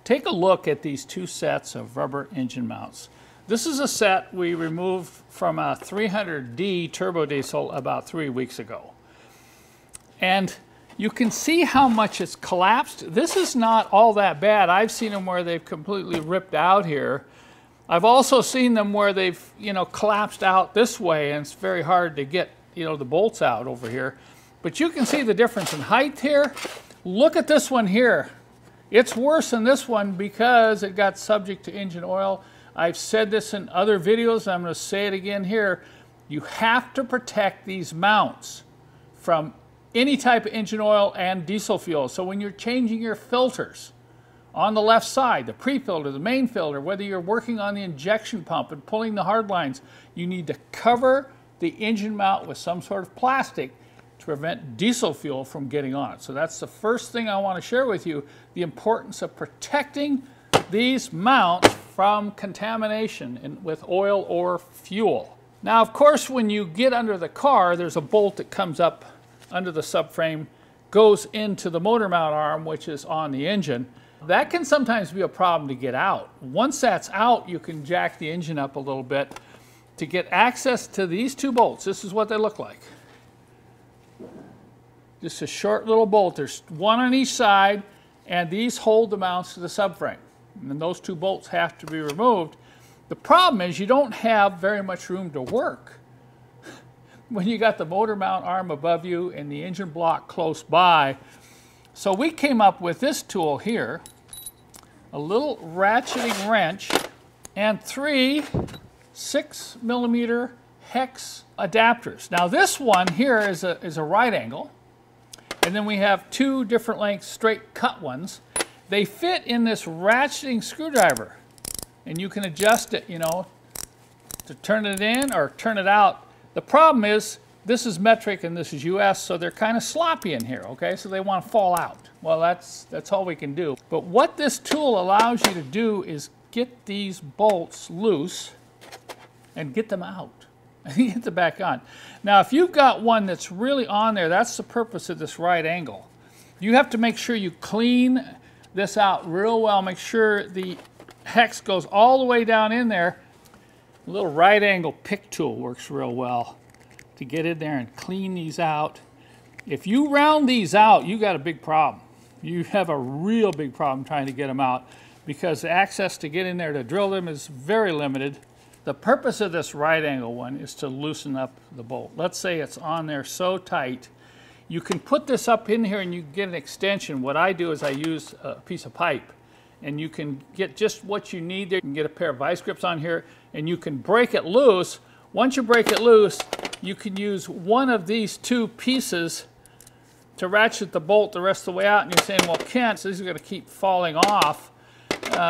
Take a look at these two sets of rubber engine mounts. This is a set we removed from a 300D turbo diesel about 3 weeks ago. And you can see how much it's collapsed. This is not all that bad. I've seen them where they've completely ripped out here. I've also seen them where they've, collapsed out this way, and it's very hard to get, the bolts out over here. But you can see the difference in height here. Look at this one here. It's worse than this one because it got subject to engine oil. I've said this in other videos. I'm going to say it again here. You have to protect these mounts from any type of engine oil and diesel fuel. So when you're changing your filters on the left side, the pre-filter, the main filter, whether you're working on the injection pump and pulling the hard lines, you need to cover the engine mount with some sort of plastic to prevent diesel fuel from getting on it. So that's the first thing I want to share with you, the importance of protecting these mounts from contamination with oil or fuel. Now, of course, when you get under the car, there's a bolt that comes up under the subframe, goes into the motor mount arm, which is on the engine. That can sometimes be a problem to get out. Once that's out, you can jack the engine up a little bit to get access to these two bolts. This is what they look like. Just a short little bolt. There's one on each side, and these hold the mounts to the subframe. And those two bolts have to be removed. The problem is you don't have very much room to work when you got the motor mount arm above you and the engine block close by. So we came up with this tool here, a little ratcheting wrench, and 3 6mm hex adapters. Now this one here is a right angle, and then we have 2 different lengths straight cut ones. They fit in this ratcheting screwdriver, and you can adjust it, to turn it in or turn it out. The problem is this is metric and this is US, so they're kind of sloppy in here, okay? So they want to fall out. Well, that's all we can do. But what this tool allows you to do is get these bolts loose and get them out. Get them back on. Now, if you've got one that's really on there, that's the purpose of this right angle. You have to make sure you clean this out real well. Make sure the hex goes all the way down in there. A little right angle pick tool works real well to get in there and clean these out. If you round these out, you got a big problem. You have a real big problem trying to get them out because the access to get in there to drill them is very limited. The purpose of this right angle one is to loosen up the bolt. Let's say it's on there so tight. You can put this up in here and you get an extension. What I do is I use a piece of pipe, and you can get just what you need there. You can get a pair of vice grips on here, and you can break it loose. Once you break it loose, you can use one of these 2 pieces to ratchet the bolt the rest of the way out. And you're saying, well, Kent, so these are going to keep falling off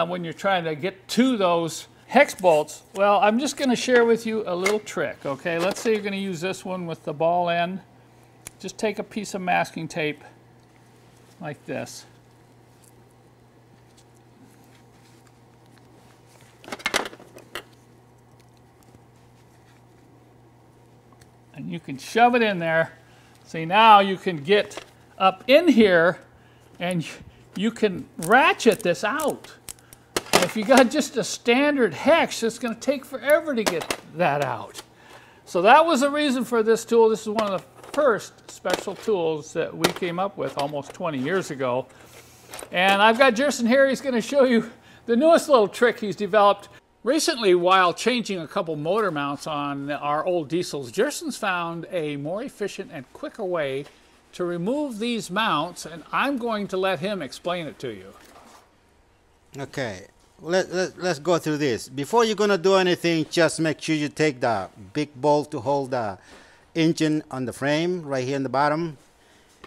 when you're trying to get to those hex bolts. Well, I'm just going to share with you a little trick, okay? Let's say you're going to use this one with the ball end. Just take a piece of masking tape like this. And you can shove it in there. See, now you can get up in here and you can ratchet this out. And if you got just a standard hex, it's going to take forever to get that out. So that was the reason for this tool. This is one of the first special tools that we came up with almost 20 years ago. And I've got Jerson here. He's going to show you the newest little trick he's developed. Recently, while changing a couple motor mounts on our old diesels, Jerson's found a more efficient and quicker way to remove these mounts, and I'm going to let him explain it to you. Okay, let's go through this. Before you're going to do anything, just make sure you take the big bolt to hold the engine on the frame right here in the bottom.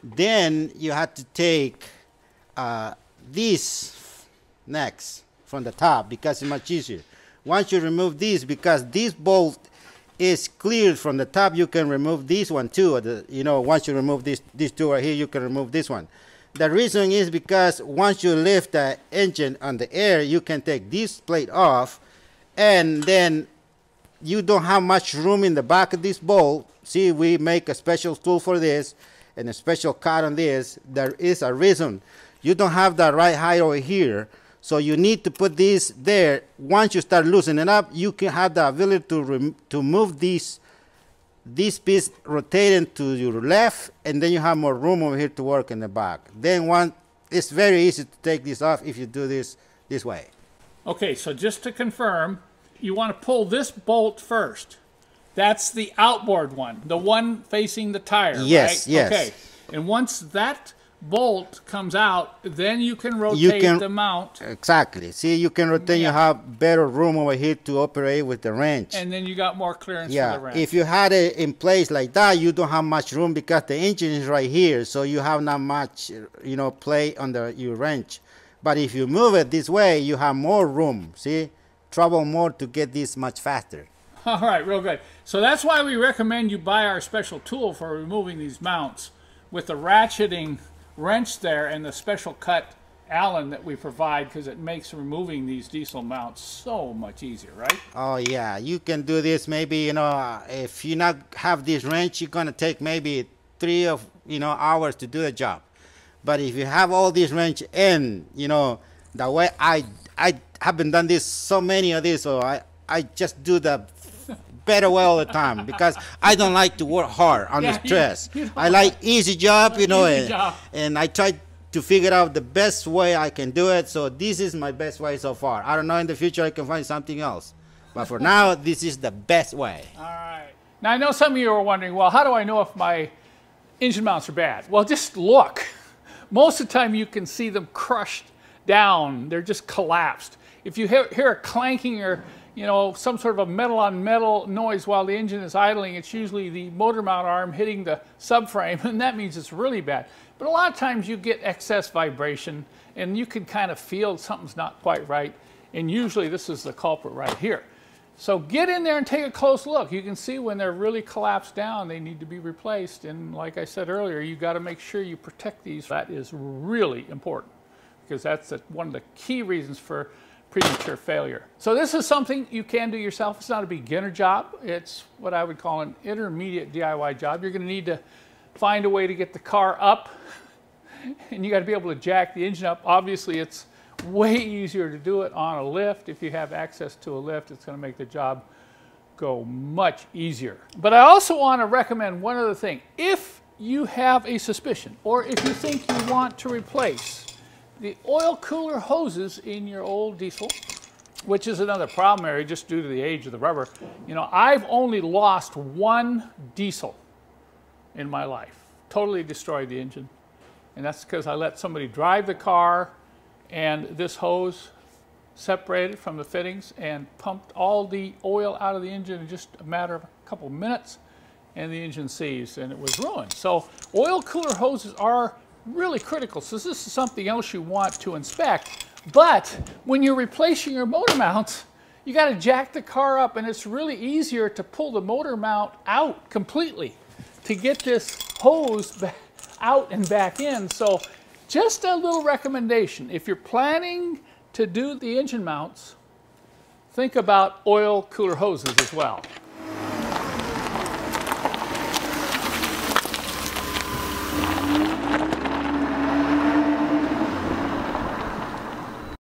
Then you have to take these next from the top because it's much easier. Once you remove these, because this bolt is cleared from the top, you can remove this one too. Once you remove these 2 right here, you can remove this one. The reason is because once you lift the engine on the air, you can take this plate off, and then you don't have much room in the back of this bolt. See, we make a special tool for this and a special cut on this. There is a reason. You don't have the right height over here. So you need to put this there. Once you start loosening up, you can have the ability to move this piece rotating to your left, and then you have more room over here to work in the back. Then it's very easy to take this off if you do this way. Okay, so just to confirm, you want to pull this bolt first. That's the outboard one, the one facing the tire, yes, right? Yes. Okay, and once that bolt comes out, then you can rotate the mount. Exactly. See, you can rotate. Yeah. You have better room over here to operate with the wrench. And then you got more clearance yeah. for the wrench. If you had it in place like that, you don't have much room because the engine is right here, so you have not much, play under your wrench. But if you move it this way, you have more room. See, travel more to get this much faster. All right, real good. So that's why we recommend you buy our special tool for removing these mounts with the ratcheting wrench there and the special cut Allen that we provide, because it makes removing these diesel mounts so much easier, right? Oh yeah, you can do this. Maybe if you not have this wrench, you're gonna take maybe 3 hours to do the job. But if you have all these wrench and the way I haven't done this so many of these, so I just do the better way all the time because I don't like to work hard under stress. I like easy job, and I try to figure out the best way I can do it. So this is my best way so far. I don't know, in the future I can find something else, but for now this is the best way. All right. Now I know some of you are wondering, well, how do I know if my engine mounts are bad? Well, just look. Most of the time you can see them crushed down. They're just collapsed. If you hear a clanking or some sort of a metal on metal noise while the engine is idling, it's usually the motor mount arm hitting the subframe, and that means it's really bad. But a lot of times you get excess vibration, and you can kind of feel something's not quite right, and usually this is the culprit right here. So get in there and take a close look. You can see when they're really collapsed down, they need to be replaced, and like I said earlier, you got to make sure you protect these. That is really important, because that's one of the key reasons for premature failure. So this is something you can do yourself. It's not a beginner job. It's what I would call an intermediate DIY job. You're going to need to find a way to get the car up, and you got to be able to jack the engine up. Obviously, it's way easier to do it on a lift. If you have access to a lift, it's going to make the job go much easier. But I also want to recommend one other thing. If you have a suspicion, or if you think you want to replace the oil cooler hoses in your old diesel, which is another problem area just due to the age of the rubber. I've only lost one diesel in my life. Totally destroyed the engine. And that's because I let somebody drive the car, and this hose separated from the fittings and pumped all the oil out of the engine in just a matter of a couple of minutes, and the engine seized and it was ruined. So oil cooler hoses are really critical. So this is something else you want to inspect. But when you're replacing your motor mounts, you got to jack the car up, and it's really easier to pull the motor mount out completely to get this hose out and back in. So just a little recommendation. If you're planning to do the engine mounts, think about oil cooler hoses as well.